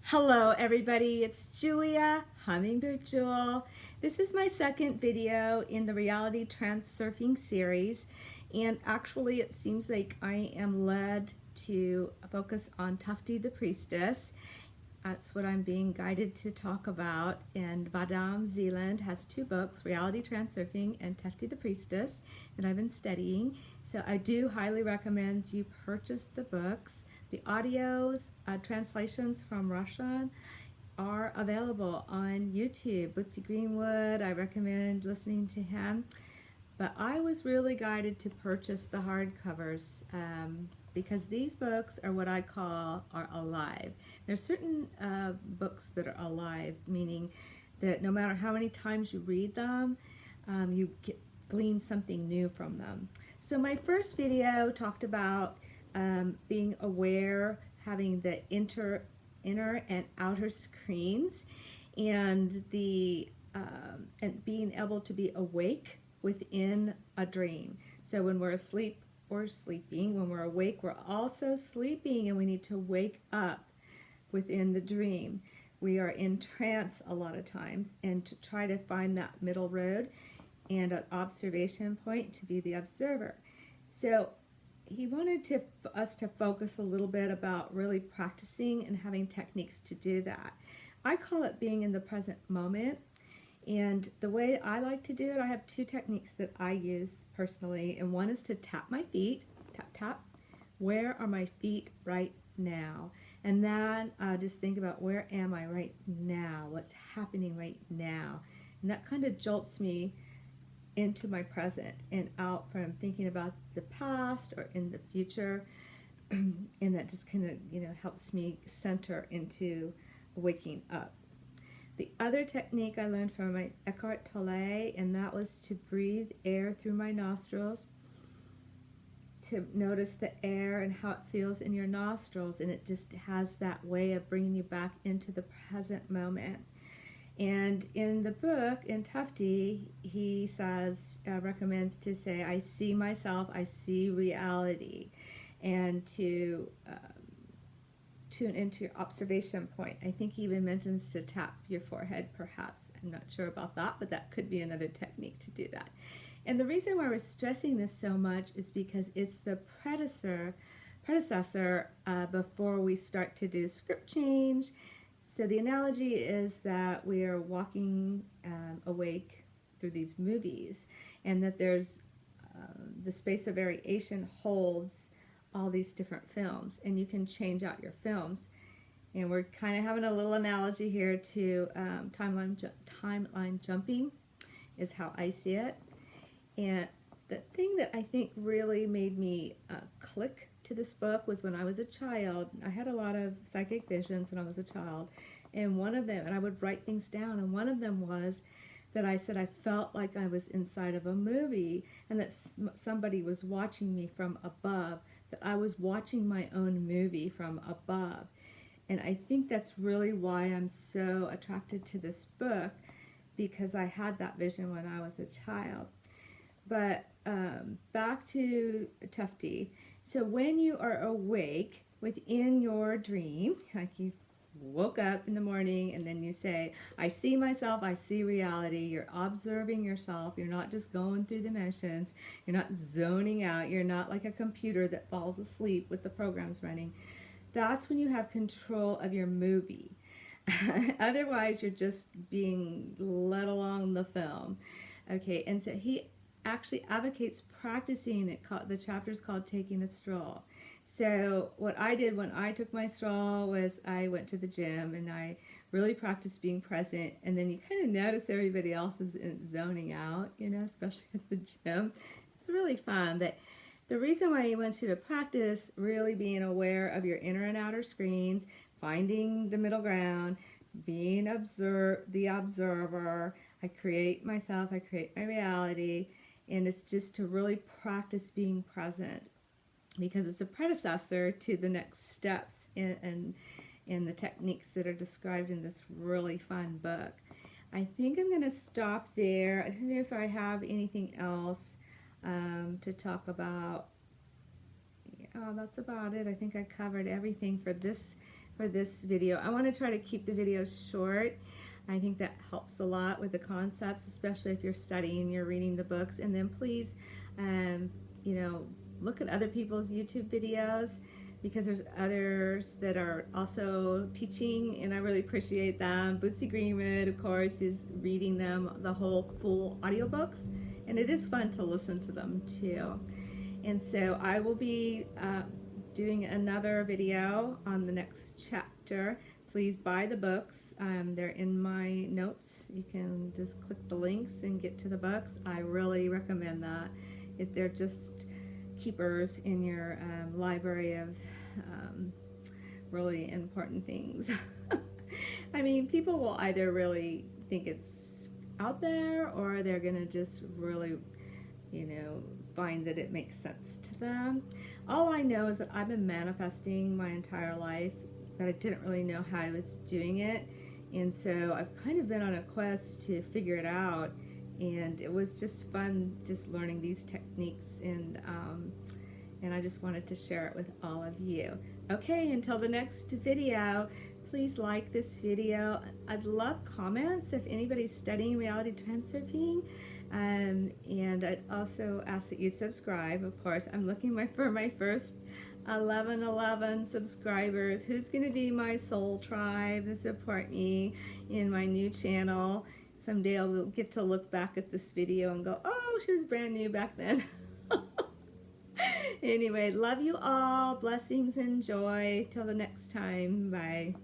Hello everybody, it's Julia, Hummingbird Jewel. This is my second video in the Reality Transurfing series, and actually it seems like I am led to focus on Tufti The Priestess. That's what I'm being guided to talk about, and Vadam Zeeland has two books, Reality Transurfing and Tufti The Priestess, that I've been studying. So I do highly recommend you purchase the books. The audios, translations from Russian are available on YouTube. Bootsy Greenwood, I recommend listening to him. But I was really guided to purchase the hardcovers because these books are what I call are alive. There's certain books that are alive, meaning that no matter how many times you read them, you glean something new from them. So my first video talked about being aware, having the inner and outer screens, and and being able to be awake within a dream. So when we're asleep, we're sleeping. When we're awake, we're also sleeping, and we need to wake up within the dream. We are in trance a lot of times, and to try to find that middle road and an observation point to be the observer. So he wanted us to focus a little bit about really practicing and having techniques to do that. I call it being in the present moment. And the way I like to do it, I have two techniques that I use personally. And one is to tap my feet, tap, tap. Where are my feet right now? And then just think about, where am I right now? What's happening right now? And that kind of jolts me into my present and out from thinking about the past or in the future. And that just kind of, helps me center into waking up. The other technique I learned from my Eckhart Tolle, and that was to breathe air through my nostrils, to notice the air and how it feels in your nostrils, and it just has that way of bringing you back into the present moment. And in the book, in Tufti, he says, recommends to say, I see myself, I see reality, and to tune into your observation point. I think he even mentions to tap your forehead, perhaps. I'm not sure about that, but that could be another technique to do that. And the reason why we're stressing this so much is because it's the predecessor before we start to do script change. So the analogy is that we are walking awake through these movies, and that there's the space of variation holds all these different films, and you can change out your films. And we're kind of having a little analogy here to timeline jumping is how I see it. And the thing that I think really made me click to this book was when I was a child. I had a lot of psychic visions when I was a child, and one of them, and I would write things down, and one of them was that I said I felt like I was inside of a movie, and that somebody was watching me from above, that I was watching my own movie from above. And I think that's really why I'm so attracted to this book, because I had that vision when I was a child. But back to Tufti. So when you are awake within your dream, like you woke up in the morning and then you say, I see myself, I see reality. You're observing yourself. You're not just going through the motions. You're not zoning out. You're not like a computer that falls asleep with the programs running. That's when you have control of your movie. Otherwise, you're just being led along the film. Okay, and so he actually advocates practicing it. The chapter's called Taking a Stroll. So what I did when I took my stroll was I went to the gym and I really practiced being present, and then you kind of notice everybody else is zoning out, especially at the gym. It's really fun. But the reason why he wants you to practice really being aware of your inner and outer screens, finding the middle ground, being the observer. I create myself, I create my reality, and it's just to really practice being present, because it's a predecessor to the next steps in the techniques that are described in this really fun book. I think I'm going to stop there. I don't know if I have anything else to talk about That's about it. I think I covered everything for this video. I want to try to keep the videos short. I think that helps a lot with the concepts, especially if you're studying, you're reading the books. And then please, um, you know, look at other people's YouTube videos, because there's others that are also teaching, and I really appreciate them. Bootsy Greenwood, of course, is reading them the whole full audiobooks, and it is fun to listen to them too. And so I will be doing another video on the next chapter. Please buy the books. They're in my notes. You can just click the links and get to the books. I really recommend that. If they're just keepers in your library of really important things. I mean, people will either really think it's out there, or they're gonna just really, you know, find that it makes sense to them. All I know is that I've been manifesting my entire life, but I didn't really know how I was doing it. And so I've kind of been on a quest to figure it out. And it was just fun just learning these techniques, and I just wanted to share it with all of you. Okay, until the next video, please like this video. I'd love comments if anybody's studying reality transurfing. And I'd also ask that you subscribe. Of course, I'm looking for my first 11 subscribers. Who's going to be my soul tribe and support me in my new channel? Someday I'll get to look back at this video and go, oh, she was brand new back then. Anyway, love you all. Blessings and joy. Till the next time. Bye.